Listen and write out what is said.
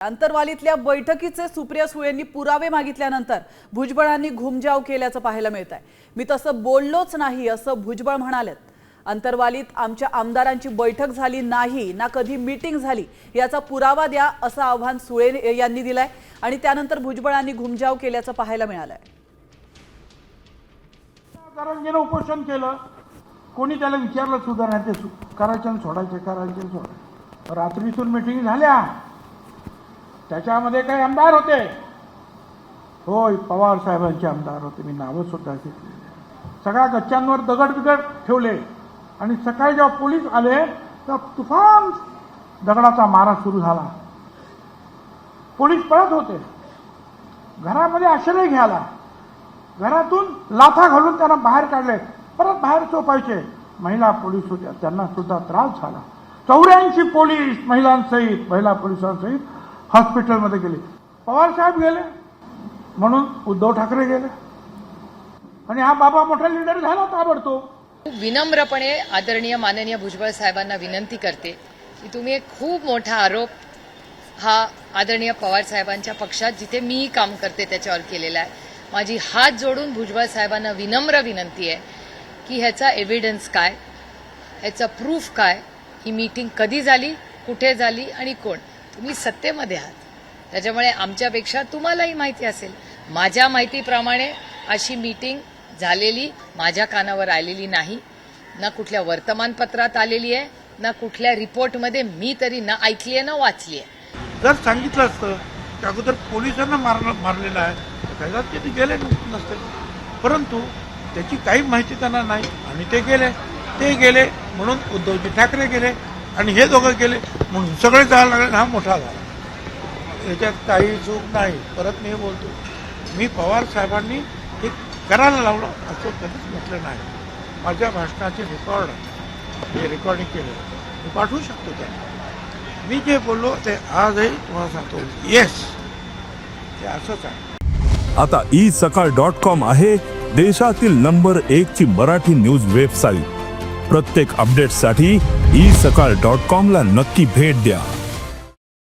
अंतरवालीतल्या बैठकीचे सुप्रिया सुळेंनी पुरावे मागितल्यानंतर भुजबळांनी घुमजाव केल्याचं पाहायला मिळतंय। मी तसं बोललोच नाही असं भुजबळ म्हणालेत। अंतरवालीत आमच्या आमदारांची बैठक झाली नाही ना कधी मीटिंग झाली याचा पुरावा द्या असं आव्हान सुळे यांनी दिलंय आणि त्यानंतर भुजबळांनी घुमजाव केल्याचं पाहायला मिळालंय। कारण उपोषण केलं, कोणी त्याला विचारलं सुद्धा नाही, ते करायचं सोडायचे करायचे सोडायचे। रात्रीतून मीटिंग झाल्या, त्याच्यामध्ये काही आमदार होते, होय पवार साहेबांचे आमदार होते, मी नावं सुद्धा घेतली। सगळ्या गच्च्यांवर दगड बिगड ठेवले आणि सकाळी जेव्हा पोलीस आले तर तुफान दगडाचा मारा सुरू झाला। पोलीस पळत होते, घरामध्ये आश्रय घ्यायला, घरातून लाथा घालून त्यांना बाहेर काढले, परत बाहेर चोपायचे। महिला पोलीस होत्या, त्यांना सुद्धा त्रास झाला। 84 पोलीस महिलांसहित, महिला पोलिसांसहित हॉस्पिटलमध्ये गेले। पवार साहेब गेले म्हणून उद्धव ठाकरे गेले आणि हा बाबा मोठा लीडर झाला ताबडतोब। विनम्रपणे आदरणीय माननीय भुजबळ साहेबांना विनंती करते की तुम्ही एक खूप मोठा आरोप हा आदरणीय पवार साहेबांच्या पक्षात जिथे मीही काम करते त्याच्यावर केलेला आहे। माझी हात जोडून भुजबळ साहेबांना विनम्र विनंती आहे की ह्याचा एव्हिडन्स काय, ह्याचा प्रूफ काय, ही मीटिंग कधी झाली, कुठे झाली आणि कोण। तुम्ही सत्तेमध्ये आहात, त्याच्यामुळे आमच्यापेक्षा तुम्हालाही माहिती असेल। माझ्या माहितीप्रमाणे अशी मीटिंग झालेली माझ्या कानावर आलेली नाही, ना कुठल्या वर्तमानपत्रात आलेली आहे, ना कुठल्या रिपोर्टमध्ये मी तरी ना ऐकली आहे ना वाचली आहे। जर सांगितलं असतं की अगोदर पोलिसांना मारलेलं आहे तर कैदात ते गेले नसते, परंतु त्याची काही माहिती त्यांना नाही आणि ते गेले म्हणून उद्धवजी ठाकरे गेले आणि हे दोघं गेले म्हणून सगळे जायला लागले, हा मोठा झाला। याच्यात काही चूक नाही। परत मी बोलतो, मी पवार साहेबांनी हे करायला लावलं असं कधीच म्हटलं नाही। माझ्या भाषणाचे रेकॉर्ड हे रेकॉर्डिंग केलं, मी पाठवू शकतो त्यांना। मी जे बोललो ते आजही तुम्हाला सांगतो, येस ते असंच आहे। आता isakal.com आहे देशातील नंबर 1 ची मराठी न्यूज वेबसाईट। प्रत्येक अपडेटसाठी isakal.com ला नक्की भेट द्या।